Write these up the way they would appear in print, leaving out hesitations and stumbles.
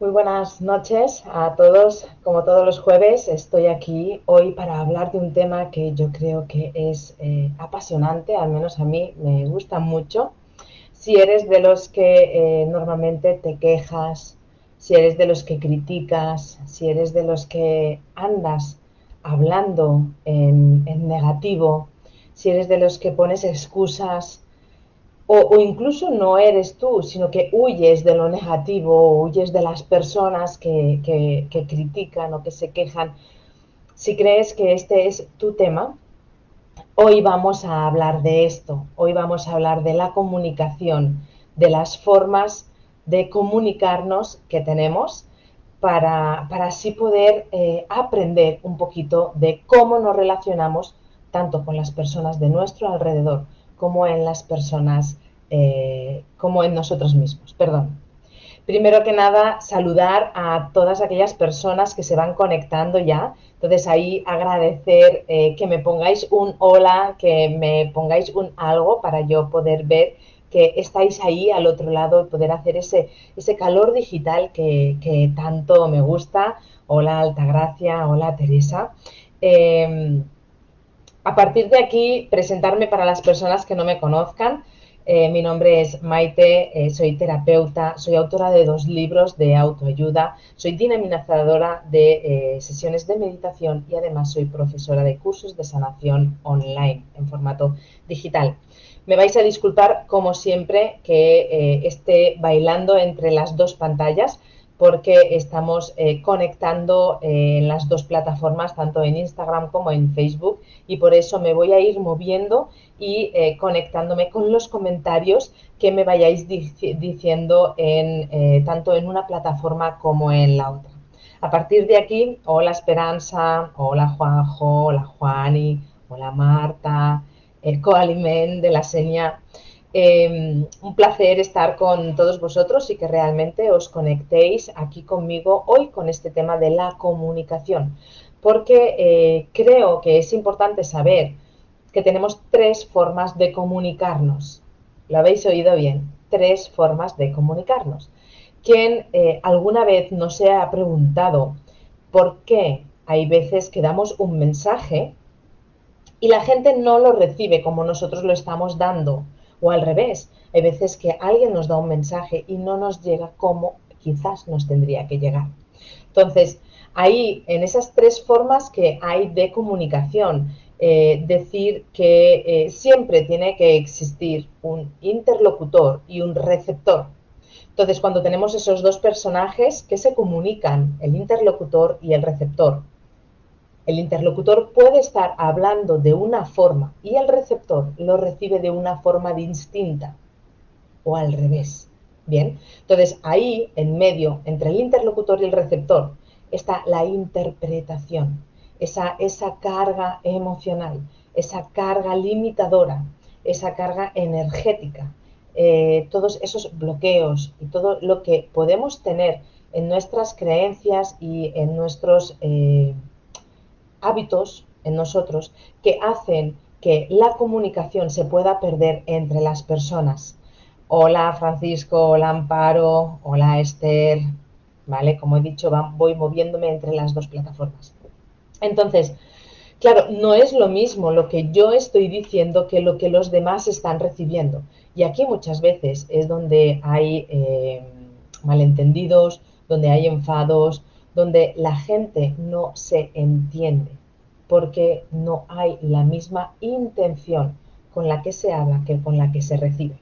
Muy buenas noches a todos. Como todos los jueves, estoy aquí hoy para hablar de un tema que yo creo que es apasionante, al menos a mí me gusta mucho. Si eres de los que normalmente te quejas, si eres de los que criticas, si eres de los que andas hablando en negativo, si eres de los que pones excusas o incluso no eres tú, sino que huyes de lo negativo, o huyes de las personas que critican o que se quejan. Si crees que este es tu tema, hoy vamos a hablar de esto. Hoy vamos a hablar de la comunicación, de las formas de comunicarnos que tenemos para así poder aprender un poquito de cómo nos relacionamos tanto con las personas de nuestro alrededor como en las personas, como en nosotros mismos. Perdón. Primero que nada, saludar a todas aquellas personas que se van conectando ya. Entonces ahí agradecer que me pongáis un hola, que me pongáis un algo para yo poder ver que estáis ahí al otro lado y poder hacer ese calor digital que tanto me gusta. Hola Altagracia, hola Teresa. Eh, a partir de aquí, presentarme para las personas que no me conozcan. Mi nombre es Maite, soy terapeuta, soy autora de 2 libros de autoayuda, soy dinamizadora de sesiones de meditación y además soy profesora de cursos de sanación online en formato digital. Me vais a disculpar, como siempre, que esté bailando entre las dos pantallas porque estamos conectando en las dos plataformas, tanto en Instagram como en Facebook, y por eso me voy a ir moviendo y conectándome con los comentarios que me vayáis diciendo tanto en una plataforma como en la otra. A partir de aquí, hola Esperanza, hola Juanjo, hola Juani, hola Marta, Coalimen de la Seña. Un placer estar con todos vosotros y que realmente os conectéis aquí conmigo hoy con este tema de la comunicación, porque creo que es importante saber que tenemos 3 formas de comunicarnos. ¿Lo habéis oído bien? 3 formas de comunicarnos. ¿Quién alguna vez no se ha preguntado por qué hay veces que damos un mensaje y la gente no lo recibe como nosotros lo estamos dando? O al revés, hay veces que alguien nos da un mensaje y no nos llega como quizás nos tendría que llegar. Entonces, ahí, en esas 3 formas que hay de comunicación, decir que siempre tiene que existir un interlocutor y un receptor. Entonces, cuando tenemos esos dos personajes que se comunican, el interlocutor y el receptor, el interlocutor puede estar hablando de una forma y el receptor lo recibe de una forma distinta o al revés. Bien, entonces ahí en medio, entre el interlocutor y el receptor, está la interpretación, esa carga emocional, esa carga limitadora, esa carga energética, todos esos bloqueos y todo lo que podemos tener en nuestras creencias y en nuestros hábitos en nosotros que hacen que la comunicación se pueda perder entre las personas. Hola Francisco, hola Amparo, hola Esther, ¿vale? Como he dicho, voy moviéndome entre las dos plataformas. Entonces, claro, no es lo mismo lo que yo estoy diciendo que lo que los demás están recibiendo. Y aquí muchas veces es donde hay malentendidos, donde hay enfados, donde la gente no se entiende, porque no hay la misma intención con la que se habla que con la que se recibe.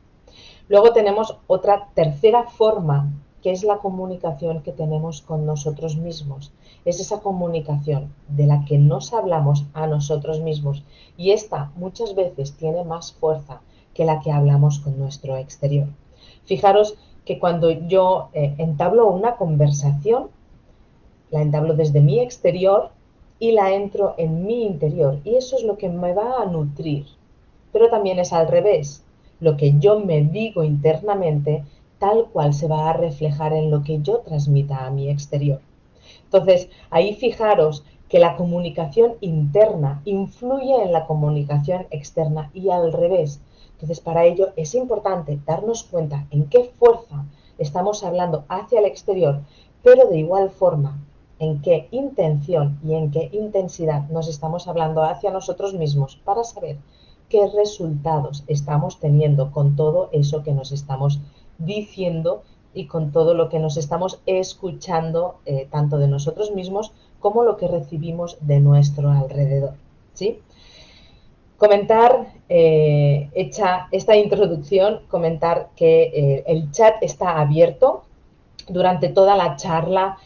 Luego tenemos otra tercera forma, que es la comunicación que tenemos con nosotros mismos. Es esa comunicación de la que nos hablamos a nosotros mismos. Y esta muchas veces tiene más fuerza que la que hablamos con nuestro exterior. Fijaros que cuando yo entablo una conversación, la entablo desde mi exterior y la entro en mi interior. Y eso es lo que me va a nutrir. Pero también es al revés. Lo que yo me digo internamente, tal cual se va a reflejar en lo que yo transmita a mi exterior. Entonces, ahí fijaros que la comunicación interna influye en la comunicación externa y al revés. Entonces, para ello es importante darnos cuenta en qué fuerza estamos hablando hacia el exterior pero de igual forma, en qué intención y en qué intensidad nos estamos hablando hacia nosotros mismos para saber qué resultados estamos teniendo con todo eso que nos estamos diciendo y con todo lo que nos estamos escuchando, tanto de nosotros mismos como lo que recibimos de nuestro alrededor. ¿Sí? Comentar, hecha esta introducción, comentar que el chat está abierto. Durante toda la charla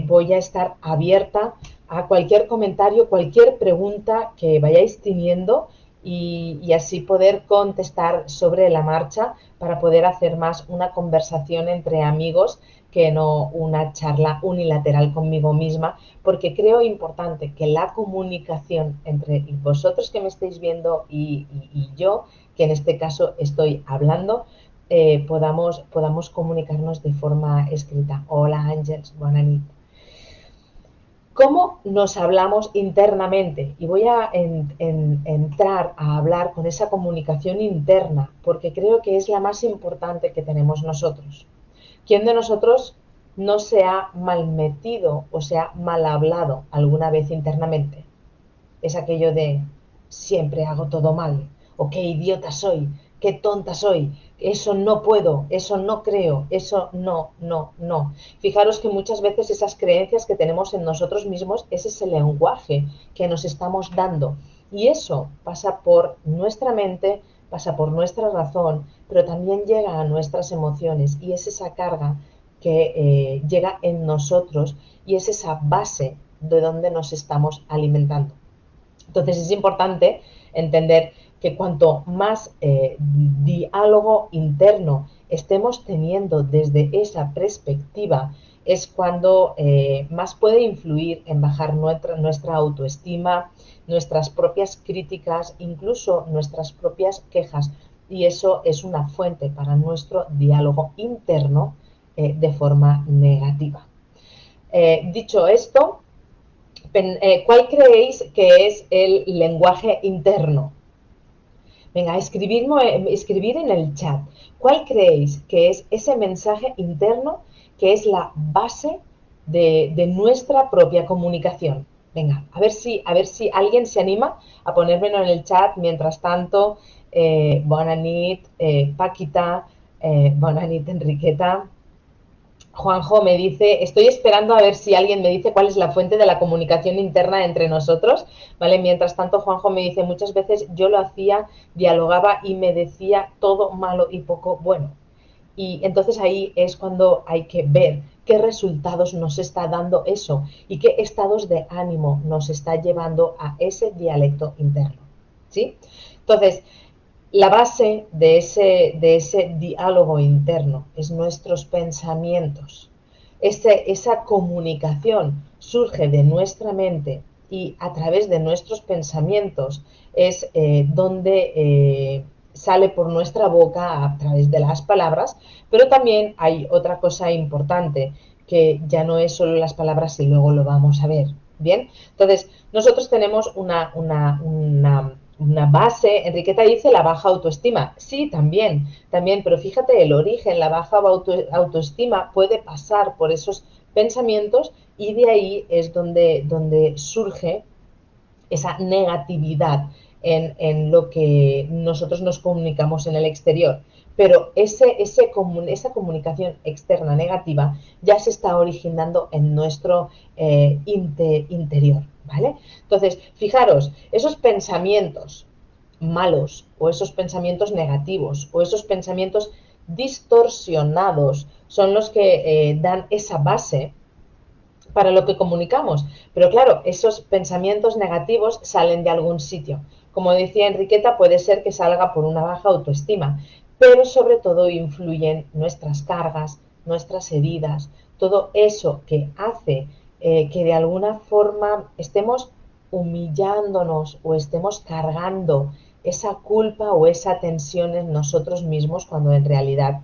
voy a estar abierta a cualquier comentario, cualquier pregunta que vayáis teniendo y así poder contestar sobre la marcha para poder hacer más una conversación entre amigos que no una charla unilateral conmigo misma, porque creo importante que la comunicación entre vosotros que me estáis viendo y yo, que en este caso estoy hablando, podamos comunicarnos de forma escrita. Hola Àngels, bona nit. ¿Cómo nos hablamos internamente? Y voy a entrar a hablar con esa comunicación interna, porque creo que es la más importante que tenemos nosotros. ¿Quién de nosotros no se ha mal metido o se ha mal hablado alguna vez internamente? Es aquello de siempre hago todo mal, o qué idiota soy, qué tonta soy, eso no puedo, eso no creo, eso no, no, no. Fijaros que muchas veces esas creencias que tenemos en nosotros mismos es ese lenguaje que nos estamos dando. Y eso pasa por nuestra mente, pasa por nuestra razón, pero también llega a nuestras emociones y es esa carga que llega en nosotros y es esa base de donde nos estamos alimentando. Entonces es importante entender que cuanto más diálogo interno estemos teniendo desde esa perspectiva, es cuando más puede influir en bajar nuestra autoestima, nuestras propias críticas, incluso nuestras propias quejas. Y eso es una fuente para nuestro diálogo interno de forma negativa. Dicho esto, ¿cuál creéis que es el lenguaje interno? Venga, escribir en el chat. ¿Cuál creéis que es ese mensaje interno que es la base de nuestra propia comunicación? Venga, a ver si alguien se anima a ponérmelo en el chat. Mientras tanto, bona nit, Paquita, bona nit, Enriqueta. Juanjo me dice, estoy esperando a ver si alguien me dice cuál es la fuente de la comunicación interna entre nosotros, ¿vale? Mientras tanto, Juanjo me dice, muchas veces yo lo hacía, dialogaba y me decía todo malo y poco bueno. Y entonces ahí es cuando hay que ver qué resultados nos está dando eso y qué estados de ánimo nos está llevando a ese dialecto interno, ¿sí? Entonces, la base de ese diálogo interno es nuestros pensamientos. Esa comunicación surge de nuestra mente y a través de nuestros pensamientos es donde sale por nuestra boca a través de las palabras, pero también hay otra cosa importante, que ya no es solo las palabras y luego lo vamos a ver. Bien, entonces nosotros tenemos una base. Enriqueta dice la baja autoestima. Sí, también, pero fíjate, el origen, la baja autoestima puede pasar por esos pensamientos y de ahí es donde surge esa negatividad en lo que nosotros nos comunicamos en el exterior. Pero esa comunicación externa negativa ya se está originando en nuestro interior, ¿vale? Entonces, fijaros, esos pensamientos malos o esos pensamientos negativos o esos pensamientos distorsionados son los que dan esa base para lo que comunicamos. Pero claro, esos pensamientos negativos salen de algún sitio. Como decía Enriqueta, puede ser que salga por una baja autoestima, pero sobre todo influyen nuestras cargas, nuestras heridas, todo eso que hace que de alguna forma estemos humillándonos o estemos cargando esa culpa o esa tensión en nosotros mismos cuando en realidad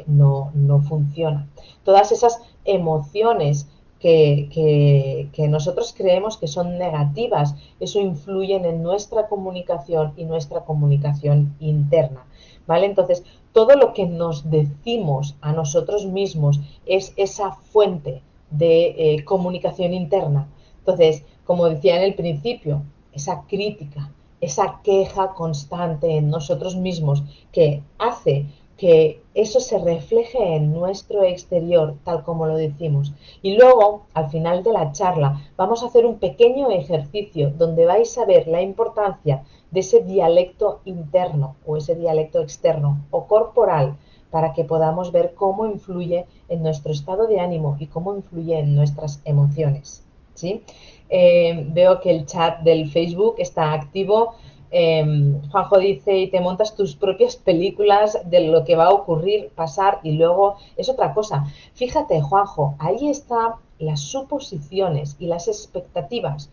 no funciona. Todas esas emociones que nosotros creemos que son negativas, eso influye en nuestra comunicación y nuestra comunicación interna, ¿vale? Entonces, todo lo que nos decimos a nosotros mismos es esa fuente de comunicación interna. Entonces, como decía en el principio, esa crítica, esa queja constante en nosotros mismos que hace que eso se refleje en nuestro exterior, tal como lo decimos. Y luego, al final de la charla, vamos a hacer un pequeño ejercicio donde vais a ver la importancia de ese dialecto interno o ese dialecto externo o corporal para que podamos ver cómo influye en nuestro estado de ánimo y cómo influye en nuestras emociones. ¿Sí? Veo que el chat del Facebook está activo. Juanjo dice, y te montas tus propias películas de lo que va a ocurrir, pasar y luego es otra cosa. Fíjate, Juanjo, ahí están las suposiciones y las expectativas.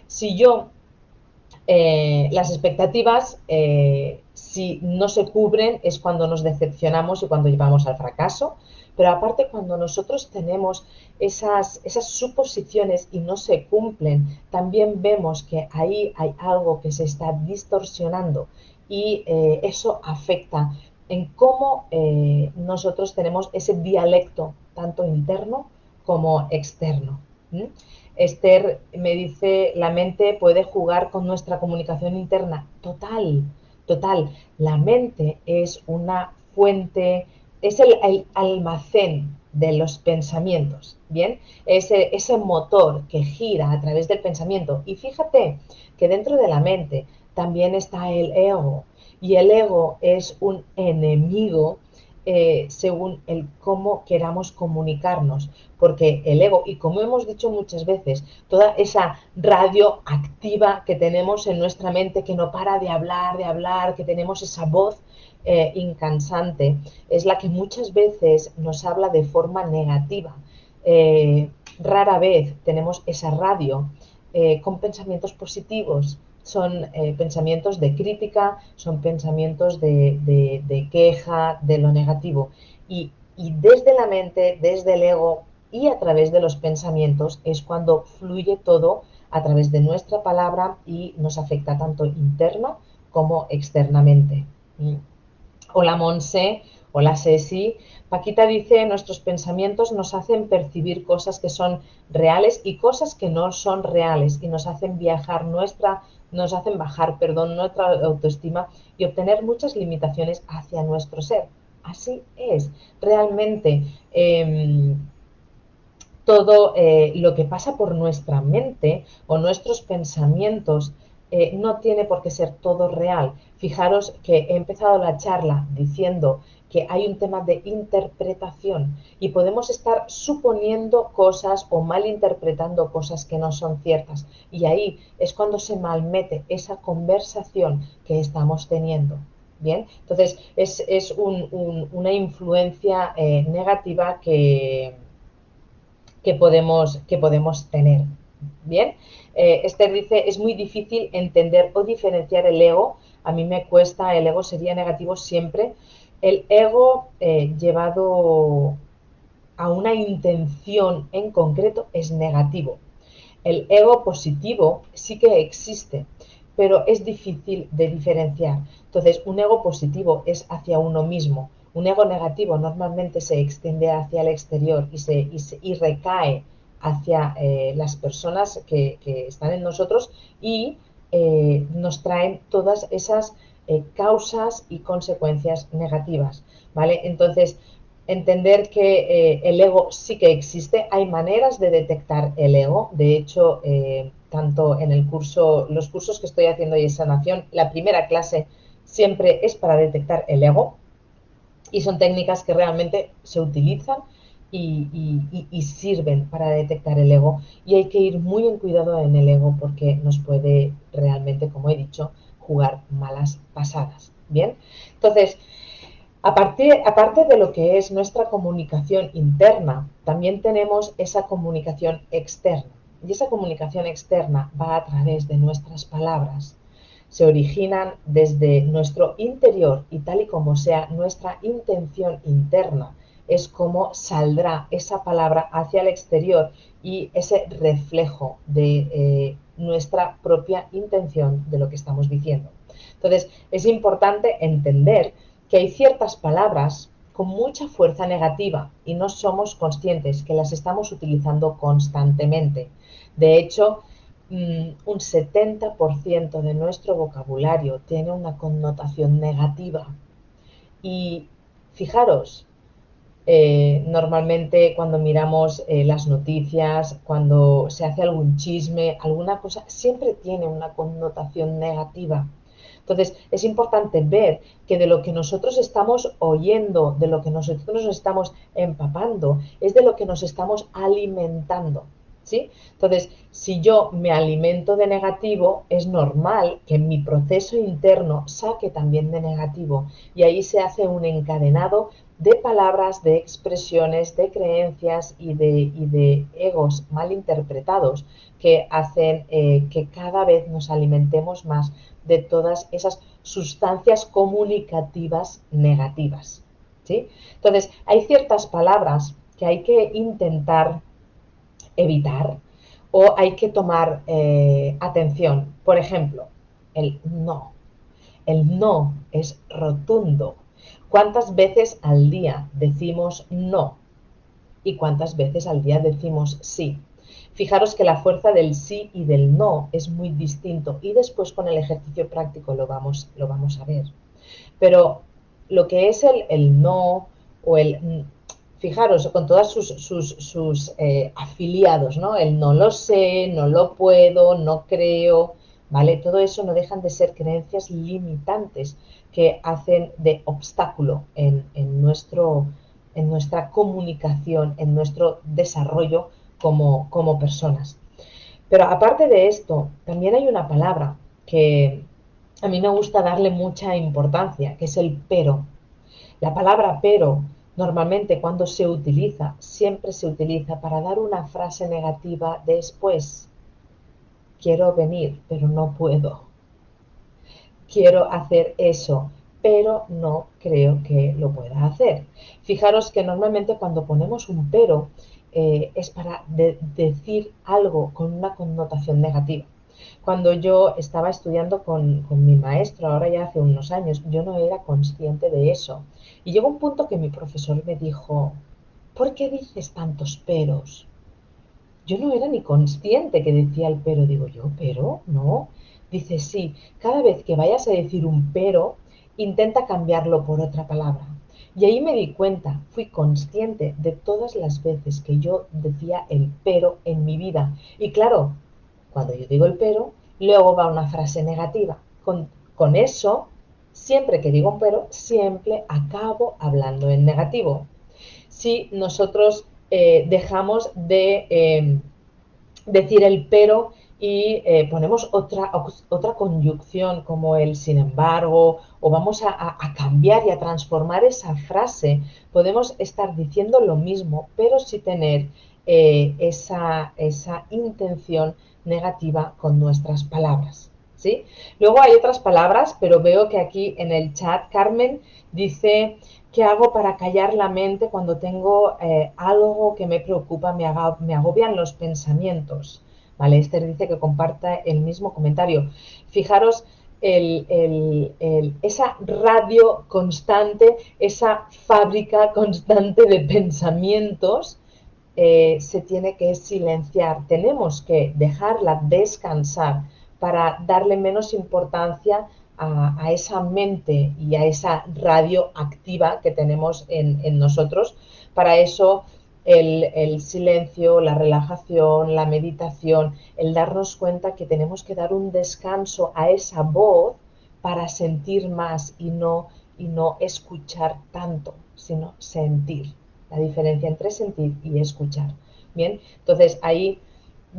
Si yo, las expectativas, si no se cubren, es cuando nos decepcionamos y cuando llevamos al fracaso. Pero aparte, cuando nosotros tenemos esas suposiciones y no se cumplen, también vemos que ahí hay algo que se está distorsionando y eso afecta en cómo nosotros tenemos ese dialecto, tanto interno como externo. ¿Mm? Esther me dice, la mente puede jugar con nuestra comunicación interna. Total, total. La mente es una fuente, es el almacén de los pensamientos, ¿bien? Ese motor que gira a través del pensamiento. Y fíjate que dentro de la mente también está el ego. Y el ego es un enemigo según el cómo queramos comunicarnos, porque el ego, y como hemos dicho muchas veces, toda esa radio activa que tenemos en nuestra mente que no para de hablar, que tenemos esa voz incansante, es la que muchas veces nos habla de forma negativa. Rara vez tenemos esa radio con pensamientos positivos, son pensamientos de crítica, son pensamientos de queja, de lo negativo. Y desde la mente, desde el ego y a través de los pensamientos es cuando fluye todo a través de nuestra palabra y nos afecta tanto interno como externamente. Hola Monse, hola Ceci. Paquita dice, nuestros pensamientos nos hacen percibir cosas que son reales y cosas que no son reales y nos hacen nos hacen bajar, perdón, nuestra autoestima y obtener muchas limitaciones hacia nuestro ser. Así es, realmente todo lo que pasa por nuestra mente o nuestros pensamientos no tiene por qué ser todo real. Fijaros que he empezado la charla diciendo que hay un tema de interpretación y podemos estar suponiendo cosas o malinterpretando cosas que no son ciertas. Y ahí es cuando se malmete esa conversación que estamos teniendo. Bien, entonces es una influencia negativa que podemos tener. Bien, Esther dice, es muy difícil entender o diferenciar el ego. A mí me cuesta, el ego sería negativo siempre. El ego llevado a una intención en concreto es negativo. El ego positivo sí que existe, pero es difícil de diferenciar. Entonces, un ego positivo es hacia uno mismo. Un ego negativo normalmente se extiende hacia el exterior y recae hacia las personas que están en nosotros y nos traen todas esas causas y consecuencias negativas, ¿vale? Entonces, entender que el ego sí que existe, hay maneras de detectar el ego, de hecho, tanto en los cursos que estoy haciendo hoy en sanación, la primera clase siempre es para detectar el ego y son técnicas que realmente se utilizan y sirven para detectar el ego y hay que ir muy en cuidado en el ego porque nos puede realmente, como he dicho, jugar malas pasadas. Bien, entonces, aparte de lo que es nuestra comunicación interna, también tenemos esa comunicación externa. Y esa comunicación externa va a través de nuestras palabras. Se originan desde nuestro interior y tal y como sea nuestra intención interna es cómo saldrá esa palabra hacia el exterior y ese reflejo de nuestra propia intención de lo que estamos diciendo. Entonces, es importante entender que hay ciertas palabras con mucha fuerza negativa y no somos conscientes que las estamos utilizando constantemente. De hecho, un 70% de nuestro vocabulario tiene una connotación negativa. Y fijaros, normalmente cuando miramos las noticias, cuando se hace algún chisme, alguna cosa, siempre tiene una connotación negativa. Entonces, es importante ver que de lo que nosotros estamos oyendo, de lo que nosotros nos estamos empapando, es de lo que nos estamos alimentando. ¿Sí? Entonces, si yo me alimento de negativo, es normal que mi proceso interno saque también de negativo y ahí se hace un encadenado de palabras, de expresiones, de creencias y de egos mal interpretados que hacen que cada vez nos alimentemos más de todas esas sustancias comunicativas negativas. ¿Sí? Entonces, hay ciertas palabras que hay que intentar evitar o hay que tomar atención. Por ejemplo, el no. El no es rotundo. ¿Cuántas veces al día decimos no? ¿Y cuántas veces al día decimos sí? Fijaros que la fuerza del sí y del no es muy distinto y después con el ejercicio práctico lo vamos a ver. Pero lo que es el no o el... Fijaros, con todos sus afiliados, ¿no? El no lo sé, no lo puedo, no creo, ¿vale? Todo eso no dejan de ser creencias limitantes que hacen de obstáculo en nuestra comunicación, en nuestro desarrollo como personas. Pero aparte de esto, también hay una palabra que a mí me gusta darle mucha importancia, que es el pero. La palabra pero normalmente cuando se utiliza, siempre se utiliza para dar una frase negativa después. Quiero venir, pero no puedo. Quiero hacer eso, pero no creo que lo pueda hacer. Fijaros que normalmente cuando ponemos un pero es para decir algo con una connotación negativa. Cuando yo estaba estudiando con mi maestro, ahora ya hace unos años, yo no era consciente de eso. Y llegó un punto que mi profesor me dijo, ¿por qué dices tantos peros? Yo no era ni consciente que decía el pero. Digo yo, ¿pero? No. Dice, sí, cada vez que vayas a decir un pero, intenta cambiarlo por otra palabra. Y ahí me di cuenta, fui consciente de todas las veces que yo decía el pero en mi vida. Y claro, cuando yo digo el pero, luego va una frase negativa. Con eso, siempre que digo un pero, siempre acabo hablando en negativo. Si nosotros dejamos de decir el pero y ponemos otra conyunción como el sin embargo, o vamos a cambiar y a transformar esa frase, podemos estar diciendo lo mismo, pero sin tener esa intención negativa con nuestras palabras. ¿Sí? Luego hay otras palabras, pero veo que aquí en el chat Carmen dice: ¿qué hago para callar la mente cuando tengo algo que me preocupa, me agobian los pensamientos? Vale, Esther dice que comparta el mismo comentario. Fijaros esa radio constante, esa fábrica constante de pensamientos se tiene que silenciar. Tenemos que dejarla descansar para darle menos importancia a esa mente y a esa radio activa que tenemos en nosotros. Para eso el silencio, la relajación, la meditación, el darnos cuenta que tenemos que dar un descanso a esa voz para sentir más y no escuchar tanto, sino sentir. La diferencia entre sentir y escuchar. Bien, entonces ahí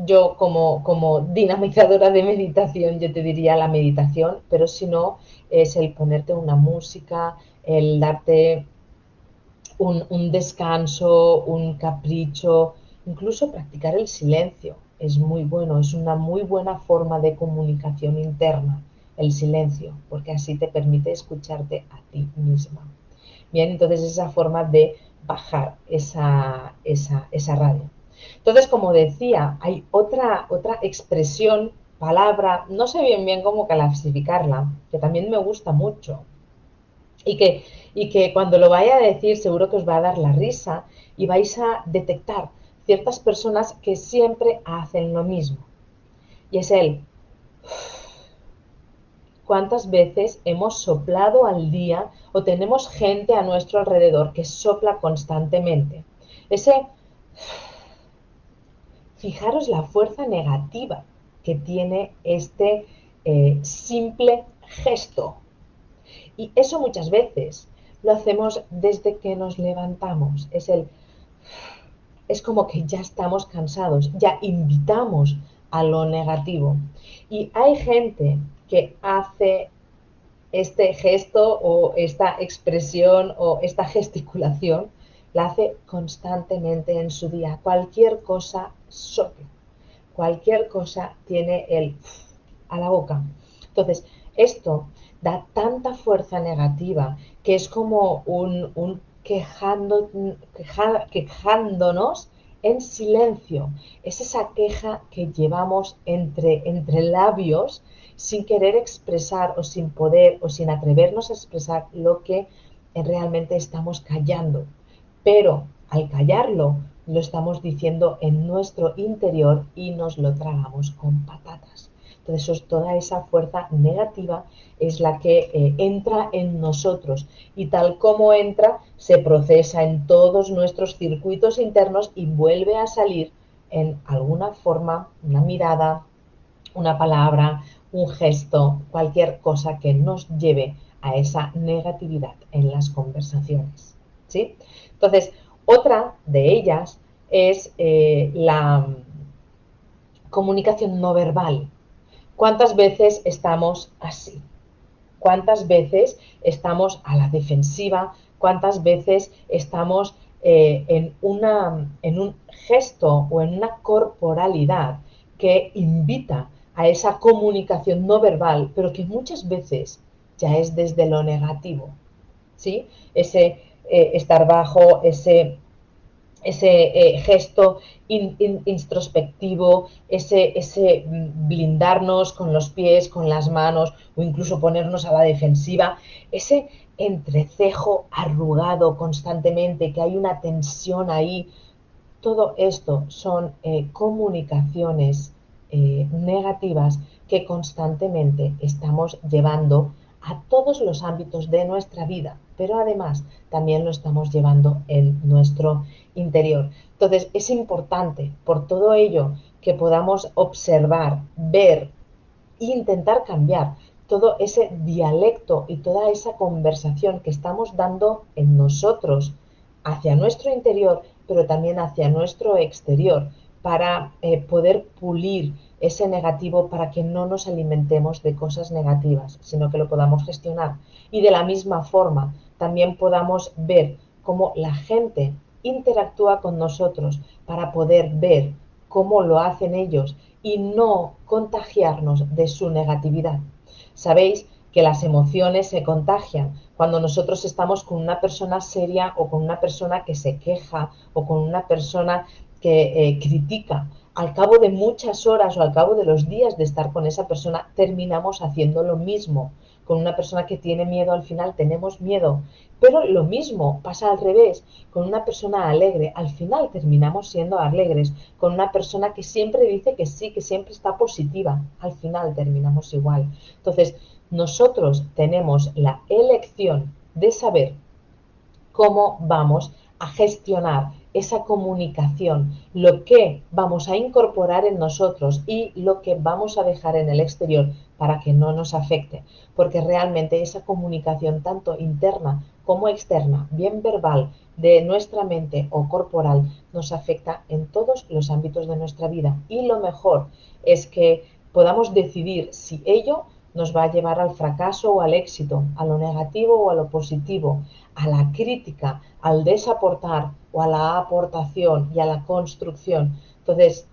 yo como dinamizadora de meditación, yo te diría la meditación, pero si no, es el ponerte una música, el darte un descanso, un capricho, incluso practicar el silencio. Es muy bueno, es una muy buena forma de comunicación interna, el silencio, porque así te permite escucharte a ti misma. Bien, entonces esa forma de bajar esa radio. Entonces, como decía, hay otra expresión, palabra, no sé bien cómo clasificarla, que también me gusta mucho y que cuando lo vaya a decir seguro que os va a dar la risa y vais a detectar ciertas personas que siempre hacen lo mismo. Y es el ¿cuántas veces hemos soplado al día o tenemos gente a nuestro alrededor que sopla constantemente? Ese, fijaros la fuerza negativa que tiene este simple gesto. Y eso muchas veces lo hacemos desde que nos levantamos. Es como que ya estamos cansados, ya invitamos a lo negativo. Y hay gente que hace este gesto o esta expresión o esta gesticulación, la hace constantemente en su día. Cualquier cosa sopla, cualquier cosa tiene el a la boca. Entonces, esto da tanta fuerza negativa que es como un quejándonos en silencio. Es esa queja que llevamos entre labios sin querer expresar o sin poder o sin atrevernos a expresar lo que realmente estamos callando. Pero al callarlo, lo estamos diciendo en nuestro interior y nos lo tragamos con patatas. Entonces, toda esa fuerza negativa es la que entra en nosotros y tal como entra, se procesa en todos nuestros circuitos internos y vuelve a salir en alguna forma, una mirada, una palabra, un gesto, cualquier cosa que nos lleve a esa negatividad en las conversaciones. ¿Sí? Entonces, otra de ellas es la comunicación no verbal. ¿Cuántas veces estamos así? ¿Cuántas veces estamos a la defensiva? ¿Cuántas veces estamos en un gesto o en una corporalidad que invita a esa comunicación no verbal, pero que muchas veces ya es desde lo negativo? ¿Sí? Ese estar bajo, ese gesto introspectivo, ese blindarnos con los pies, con las manos o incluso ponernos a la defensiva, ese entrecejo arrugado constantemente, que hay una tensión ahí. Todo esto son comunicaciones negativas que constantemente estamos llevando a todos los ámbitos de nuestra vida, pero además también lo estamos llevando en nuestro interior. Entonces es importante por todo ello que podamos observar, ver e intentar cambiar todo ese dialecto y toda esa conversación que estamos dando en nosotros hacia nuestro interior, pero también hacia nuestro exterior, para poder pulir ese negativo para que no nos alimentemos de cosas negativas, sino que lo podamos gestionar. Y de la misma forma, también podamos ver cómo la gente interactúa con nosotros para poder ver cómo lo hacen ellos y no contagiarnos de su negatividad. Sabéis que las emociones se contagian. Cuando nosotros estamos con una persona seria o con una persona que se queja o con una persona que critica, al cabo de muchas horas o al cabo de los días de estar con esa persona, terminamos haciendo lo mismo. Con una persona que tiene miedo, al final tenemos miedo. Pero lo mismo pasa al revés. Con una persona alegre, al final terminamos siendo alegres. Con una persona que siempre dice que sí, que siempre está positiva, al final terminamos igual. Entonces, nosotros tenemos la elección de saber cómo vamos a gestionar esa comunicación, lo que vamos a incorporar en nosotros y lo que vamos a dejar en el exterior para que no nos afecte, porque realmente esa comunicación tanto interna como externa, bien verbal, de nuestra mente o corporal, nos afecta en todos los ámbitos de nuestra vida. Y lo mejor es que podamos decidir si ello nos va a llevar al fracaso o al éxito, a lo negativo o a lo positivo, a la crítica, al desaportar o a la aportación y a la construcción. Entonces,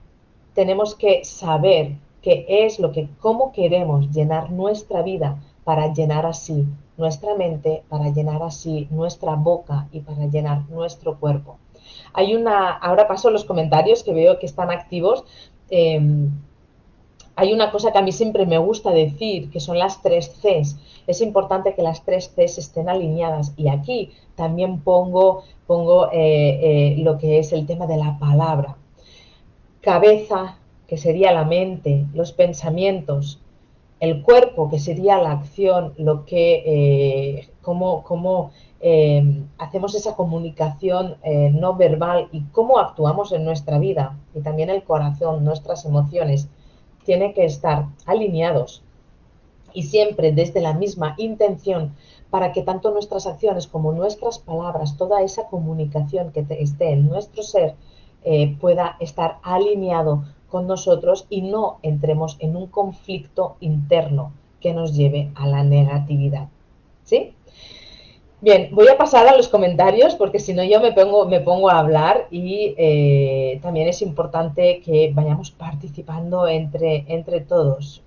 tenemos que saber qué es lo que, cómo queremos llenar nuestra vida para llenar así nuestra mente, para llenar así nuestra boca y para llenar nuestro cuerpo. Ahora paso a los comentarios que veo que están activos. Eh, Hay una cosa que a mí siempre me gusta decir, que son las 3 Cs. Es importante que las 3 Cs estén alineadas. Y aquí también pongo lo que es el tema de la palabra. Cabeza, que sería la mente, los pensamientos, el cuerpo, que sería la acción, cómo hacemos esa comunicación no verbal y cómo actuamos en nuestra vida, y también el corazón, nuestras emociones, tienen que estar alineados y siempre desde la misma intención, para que tanto nuestras acciones como nuestras palabras, toda esa comunicación que esté en nuestro ser, pueda estar alineado con nosotros y no entremos en un conflicto interno que nos lleve a la negatividad. ¿Sí? Bien, voy a pasar a los comentarios porque si no yo me pongo a hablar y también es importante que vayamos participando entre todos.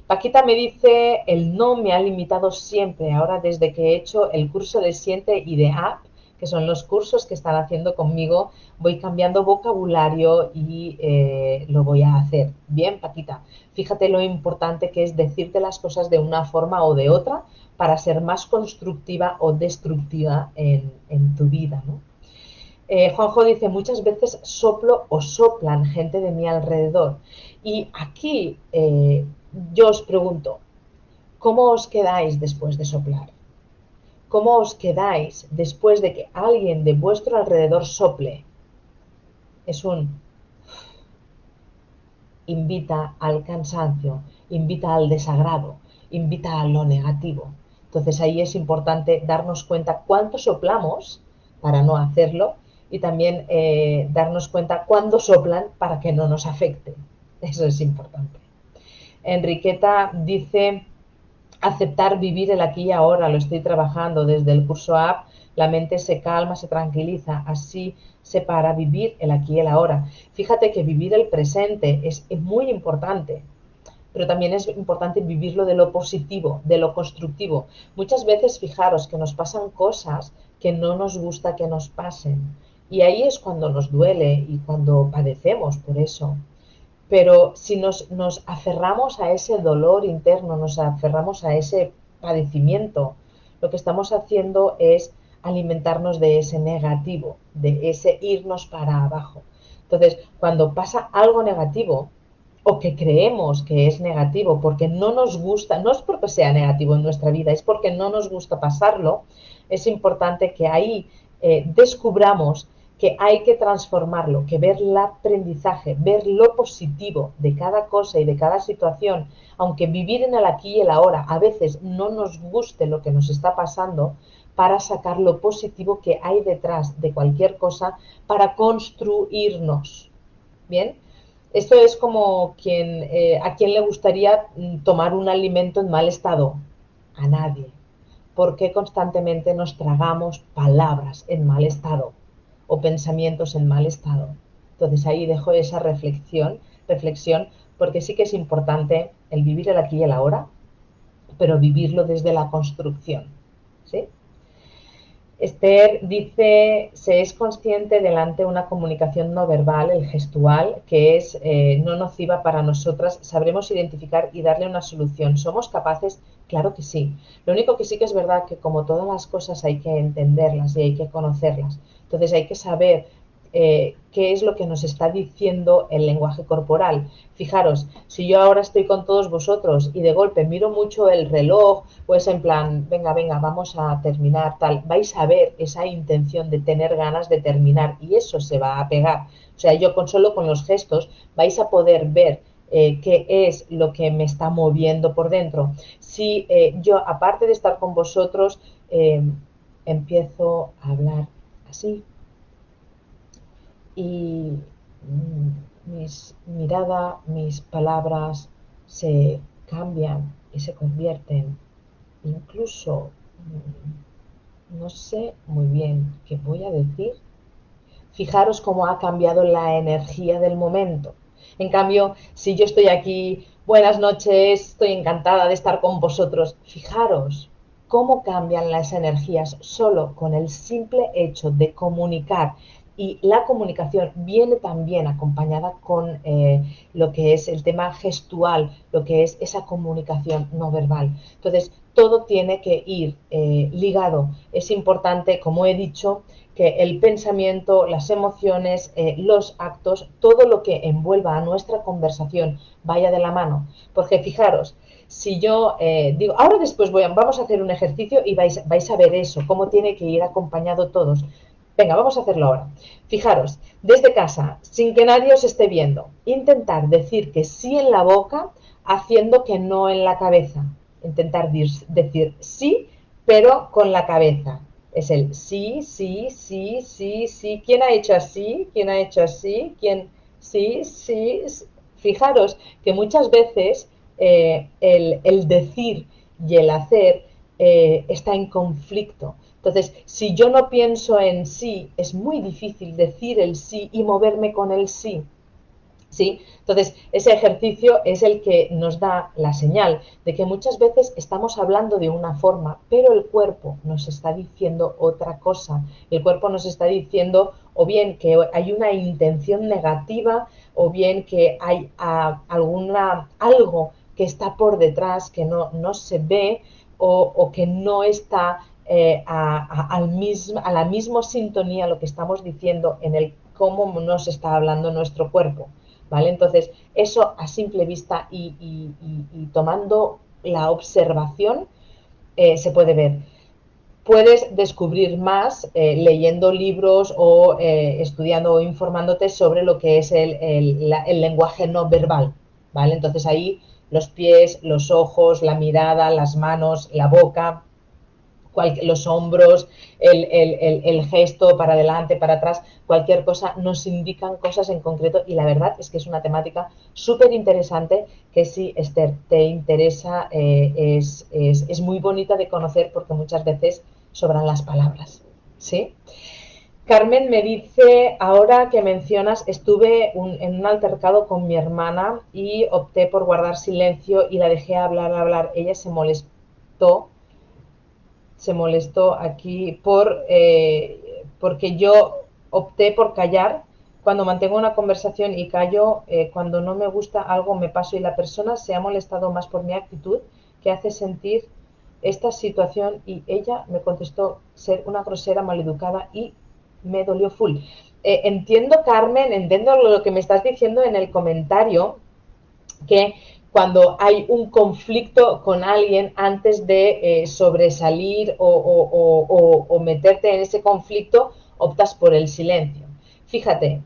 Paquita me dice, el no me ha limitado siempre, ahora desde que he hecho el curso de Siente y de App, que son los cursos que están haciendo conmigo, voy cambiando vocabulario y lo voy a hacer. Bien, Paquita, fíjate lo importante que es decirte las cosas de una forma o de otra, para ser más constructiva o destructiva en tu vida, ¿no? Juanjo dice, muchas veces soplo o soplan gente de mi alrededor. Y aquí yo os pregunto, ¿cómo os quedáis después de soplar? ¿Cómo os quedáis después de que alguien de vuestro alrededor sople? Es un invita al cansancio, invita al desagrado, invita a lo negativo. Entonces ahí es importante darnos cuenta cuánto soplamos para no hacerlo y también darnos cuenta cuándo soplan para que no nos afecte. Eso es importante. Enriqueta dice, aceptar vivir el aquí y ahora, lo estoy trabajando desde el curso App, la mente se calma, se tranquiliza, así se para vivir el aquí y el ahora. Fíjate que vivir el presente es muy importante, pero también es importante vivirlo de lo positivo, de lo constructivo. Muchas veces fijaros que nos pasan cosas que no nos gusta que nos pasen, y ahí es cuando nos duele y cuando padecemos por eso. Pero si nos aferramos a ese dolor interno, nos aferramos a ese padecimiento, lo que estamos haciendo es alimentarnos de ese negativo, de ese irnos para abajo. Entonces, cuando pasa algo negativo, o que creemos que es negativo porque no nos gusta, no es porque sea negativo en nuestra vida, es porque no nos gusta pasarlo, es importante que ahí descubramos que hay que transformarlo, que ver el aprendizaje, ver lo positivo de cada cosa y de cada situación, aunque vivir en el aquí y el ahora a veces no nos guste lo que nos está pasando, para sacar lo positivo que hay detrás de cualquier cosa para construirnos. Bien, esto es como a quien le gustaría tomar un alimento en mal estado. A nadie. ¿Por qué constantemente nos tragamos palabras en mal estado o pensamientos en mal estado? Entonces ahí dejo esa reflexión, porque sí que es importante el vivir el aquí y el ahora, pero vivirlo desde la construcción. ¿Sí? Esther dice, se es consciente delante una comunicación no verbal, el gestual, que es no nociva para nosotras, sabremos identificar y darle una solución. ¿Somos capaces? Claro que sí. Lo único que sí que es verdad que como todas las cosas hay que entenderlas y hay que conocerlas. Entonces hay que saber qué es lo que nos está diciendo el lenguaje corporal. Fijaros, si yo ahora estoy con todos vosotros y de golpe miro mucho el reloj, pues en plan, venga, venga, vamos a terminar, tal, vais a ver esa intención de tener ganas de terminar y eso se va a pegar. O sea, yo solo con los gestos vais a poder ver qué es lo que me está moviendo por dentro. Si yo, aparte de estar con vosotros, empiezo a hablar así, y mis mirada, mis palabras se cambian y se convierten, incluso no sé muy bien qué voy a decir. Fijaros cómo ha cambiado la energía del momento. En cambio, si yo estoy aquí, buenas noches, estoy encantada de estar con vosotros, fijaros cómo cambian las energías solo con el simple hecho de comunicar. Y la comunicación viene también acompañada con lo que es el tema gestual, lo que es esa comunicación no verbal. Entonces, todo tiene que ir ligado. Es importante, como he dicho, que el pensamiento, las emociones, los actos, todo lo que envuelva a nuestra conversación vaya de la mano. Porque fijaros, si yo digo, ahora después vamos a hacer un ejercicio y vais a ver eso, cómo tiene que ir acompañado todos. Venga, vamos a hacerlo ahora. Fijaros, desde casa, sin que nadie os esté viendo, intentar decir que sí en la boca, haciendo que no en la cabeza. Intentar decir sí, pero con la cabeza. Es el sí, sí, sí, sí, sí. ¿Quién ha hecho así? ¿Quién ha hecho así? ¿Quién? Sí, sí. Fijaros que muchas veces el decir y el hacer está en conflicto. Entonces, si yo no pienso en sí, es muy difícil decir el sí y moverme con el sí. ¿Sí? Entonces, ese ejercicio es el que nos da la señal de que muchas veces estamos hablando de una forma, pero el cuerpo nos está diciendo otra cosa. El cuerpo nos está diciendo o bien que hay una intención negativa o bien que hay algo que está por detrás que no se ve o que no está a la misma sintonía lo que estamos diciendo en el cómo nos está hablando nuestro cuerpo. ¿Vale? Entonces, eso a simple vista y tomando la observación se puede ver. Puedes descubrir más leyendo libros o estudiando o informándote sobre lo que es el lenguaje no verbal, ¿vale? Entonces ahí los pies, los ojos, la mirada, las manos, la boca, los hombros, el gesto para adelante, para atrás, cualquier cosa, nos indican cosas en concreto y la verdad es que es una temática súper interesante que si, Esther, te interesa, es muy bonita de conocer porque muchas veces sobran las palabras, ¿sí? Carmen me dice, ahora que mencionas, estuve en un altercado con mi hermana y opté por guardar silencio y la dejé hablar. Ella se molestó aquí porque yo opté por callar cuando mantengo una conversación y callo cuando no me gusta algo me paso y la persona se ha molestado más por mi actitud que hace sentir esta situación y ella me contestó ser una grosera maleducada y me dolió full. Entiendo, Carmen, entiendo lo que me estás diciendo en el comentario, que cuando hay un conflicto con alguien, antes de sobresalir o meterte en ese conflicto, optas por el silencio. Fíjate,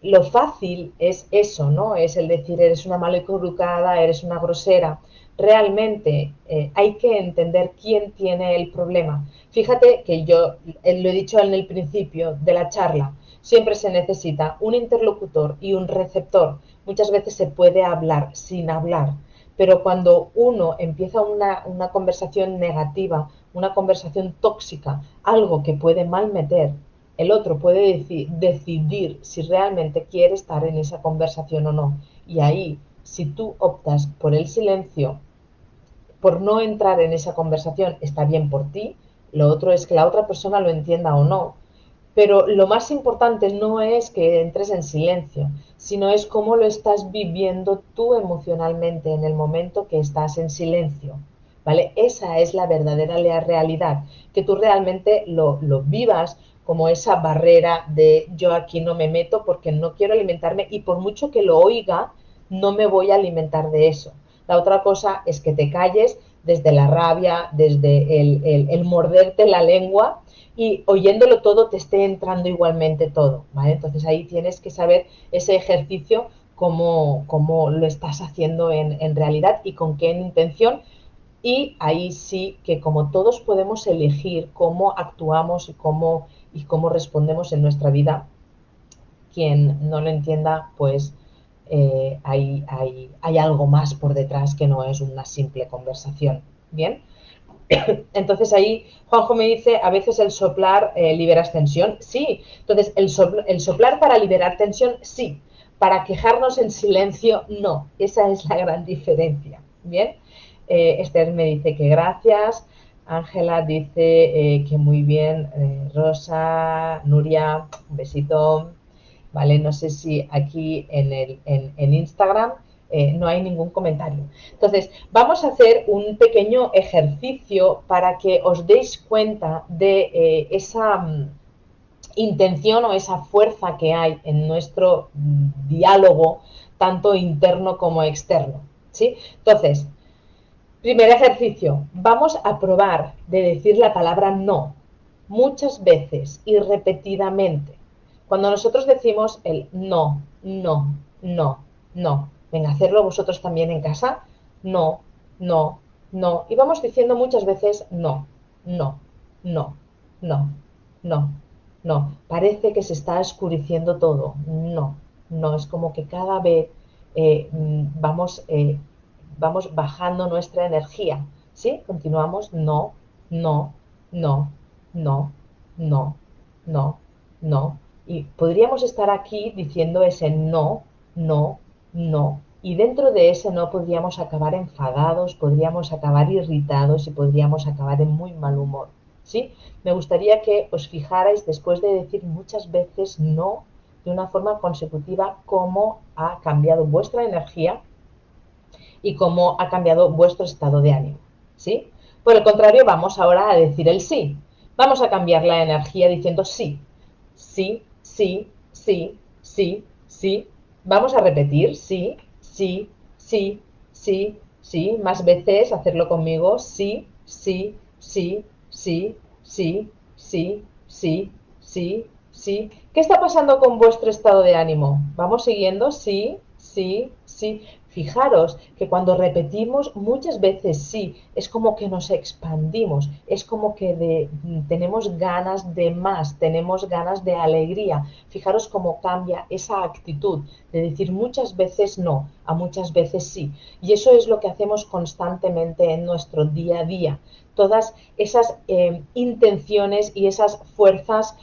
lo fácil es eso, ¿no? Es el decir, eres una maleducada, eres una grosera. Realmente hay que entender quién tiene el problema. Fíjate que yo lo he dicho en el principio de la charla, siempre se necesita un interlocutor y un receptor. Muchas veces se puede hablar sin hablar, pero cuando uno empieza una conversación negativa, una conversación tóxica, algo que puede mal meter, el otro puede decidir si realmente quiere estar en esa conversación o no. Y ahí, si tú optas por el silencio, por no entrar en esa conversación, está bien por ti, lo otro es que la otra persona lo entienda o no, pero lo más importante no es que entres en silencio, sino es cómo lo estás viviendo tú emocionalmente en el momento que estás en silencio. ¿Vale? Esa es la verdadera realidad, que tú realmente lo vivas como esa barrera de yo aquí no me meto porque no quiero alimentarme y por mucho que lo oiga, no me voy a alimentar de eso. La otra cosa es que te calles desde la rabia, desde el morderte la lengua y oyéndolo todo te esté entrando igualmente todo, ¿vale? Entonces ahí tienes que saber ese ejercicio cómo lo estás haciendo en realidad y con qué intención. Y ahí sí que como todos podemos elegir cómo actuamos y cómo respondemos en nuestra vida, quien no lo entienda, pues hay algo más por detrás que no es una simple conversación. Bien, entonces ahí Juanjo me dice, a veces el soplar liberas tensión. Sí, entonces el soplar para liberar tensión, sí. Para quejarnos en silencio, no. Esa es la gran diferencia. Bien, Esther me dice que gracias. Ángela dice que muy bien. Rosa, Nuria, un besito. Vale, no sé si aquí en Instagram no hay ningún comentario. Entonces, vamos a hacer un pequeño ejercicio para que os deis cuenta de esa intención o esa fuerza que hay en nuestro diálogo, tanto interno como externo. ¿Sí? Entonces, primer ejercicio, vamos a probar de decir la palabra no muchas veces y repetidamente. Cuando nosotros decimos el no, no, no, no, venga, hacerlo vosotros también en casa, no, no, no, y vamos diciendo muchas veces no, no, no, no, no, no. Parece que se está oscureciendo todo, no, no, es como que cada vez vamos bajando nuestra energía, ¿sí? Continuamos, no, no, no, no, no, no, no. Y podríamos estar aquí diciendo ese no, no, no. Y dentro de ese no podríamos acabar enfadados, podríamos acabar irritados y podríamos acabar en muy mal humor, ¿sí? Me gustaría que os fijarais después de decir muchas veces no de una forma consecutiva cómo ha cambiado vuestra energía y cómo ha cambiado vuestro estado de ánimo, ¿sí? Por el contrario, vamos ahora a decir el sí. Vamos a cambiar la energía diciendo sí, sí, sí, sí, sí, sí. Vamos a repetir sí, sí, sí, sí, sí. Más veces hacerlo conmigo, sí, sí, sí, sí, sí, sí, sí, sí, sí. ¿Qué está pasando con vuestro estado de ánimo? Vamos siguiendo, sí, sí, sí. Fijaros que cuando repetimos muchas veces sí, es como que nos expandimos, es como que tenemos ganas de más, tenemos ganas de alegría. Fijaros cómo cambia esa actitud de decir muchas veces no a muchas veces sí. Y eso es lo que hacemos constantemente en nuestro día a día. Todas esas intenciones y esas fuerzas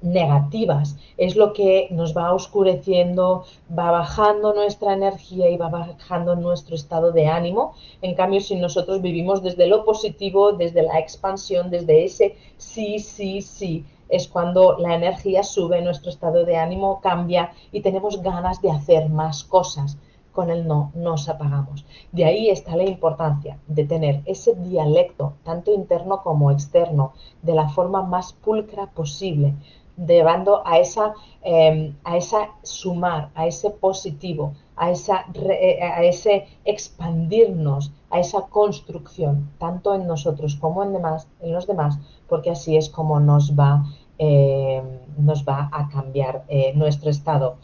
negativas. Es lo que nos va oscureciendo, va bajando nuestra energía y va bajando nuestro estado de ánimo. En cambio, si nosotros vivimos desde lo positivo, desde la expansión, desde ese sí, sí, sí, es cuando la energía sube, nuestro estado de ánimo cambia y tenemos ganas de hacer más cosas. Con el no nos apagamos. De ahí está la importancia de tener ese dialecto, tanto interno como externo, de la forma más pulcra posible, llevando a esa sumar, a ese positivo, a ese expandirnos, a esa construcción, tanto en nosotros como en los demás, porque así es como nos va a cambiar nuestro estado.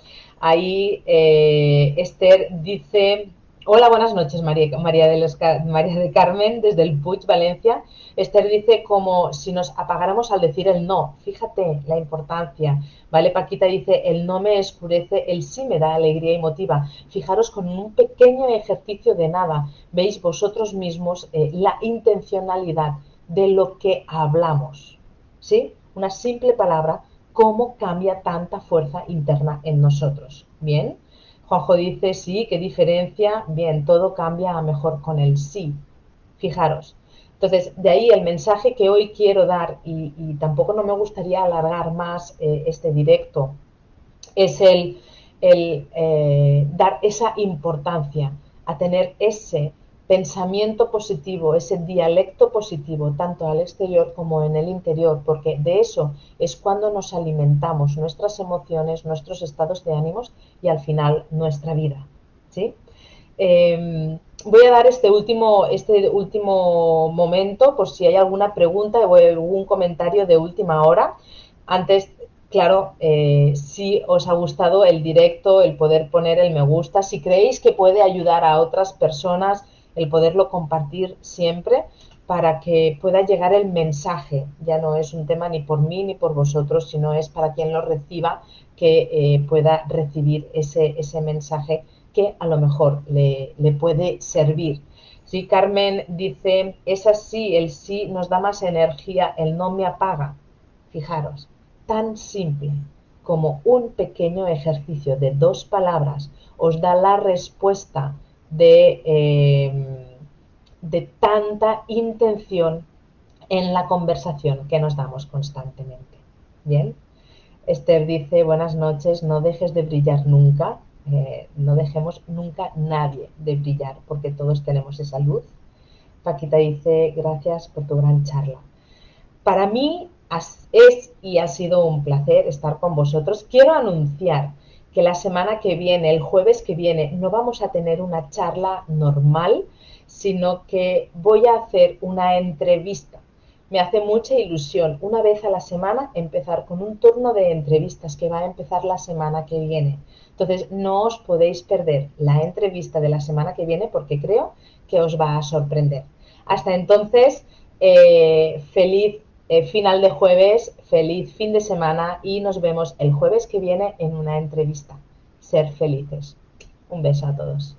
Ahí Esther dice, hola, buenas noches María de Carmen desde el Puig, Valencia. Esther dice como si nos apagáramos al decir el no. Fíjate la importancia. Vale, Paquita dice, el no me escurece, el sí me da alegría y motiva. Fijaros con un pequeño ejercicio de nada, veis vosotros mismos la intencionalidad de lo que hablamos. ¿Sí? Una simple palabra, cómo cambia tanta fuerza interna en nosotros. ¿Bien? Juanjo dice, sí, qué diferencia. Bien, todo cambia a mejor con el sí. Fijaros. Entonces, de ahí el mensaje que hoy quiero dar, y tampoco no me gustaría alargar más este directo, es el dar esa importancia a tener ese pensamiento positivo, ese dialecto positivo, tanto al exterior como en el interior, porque de eso es cuando nos alimentamos nuestras emociones, nuestros estados de ánimos y al final nuestra vida. ¿Sí? Voy a dar este último momento por si hay alguna pregunta o algún comentario de última hora. Antes, claro, si os ha gustado el directo, el poder poner el me gusta, si creéis que puede ayudar a otras personas, el poderlo compartir siempre para que pueda llegar el mensaje. Ya no es un tema ni por mí ni por vosotros, sino es para quien lo reciba que pueda recibir ese mensaje que a lo mejor le puede servir. Sí, Carmen dice, es así, el sí nos da más energía, el no me apaga. Fijaros, tan simple como un pequeño ejercicio de 2 palabras os da la respuesta de tanta intención en la conversación que nos damos constantemente. Bien, Esther dice, buenas noches, no dejes de brillar nunca, no dejemos nunca nadie de brillar, porque todos tenemos esa luz. Paquita dice, gracias por tu gran charla. Para mí es y ha sido un placer estar con vosotros. Quiero anunciar que la semana que viene, el jueves que viene, no vamos a tener una charla normal, sino que voy a hacer una entrevista. Me hace mucha ilusión una vez a la semana empezar con un turno de entrevistas que va a empezar la semana que viene. Entonces no os podéis perder la entrevista de la semana que viene porque creo que os va a sorprender. Hasta entonces, feliz final de jueves, feliz fin de semana y nos vemos el jueves que viene en una entrevista. Ser felices. Un beso a todos.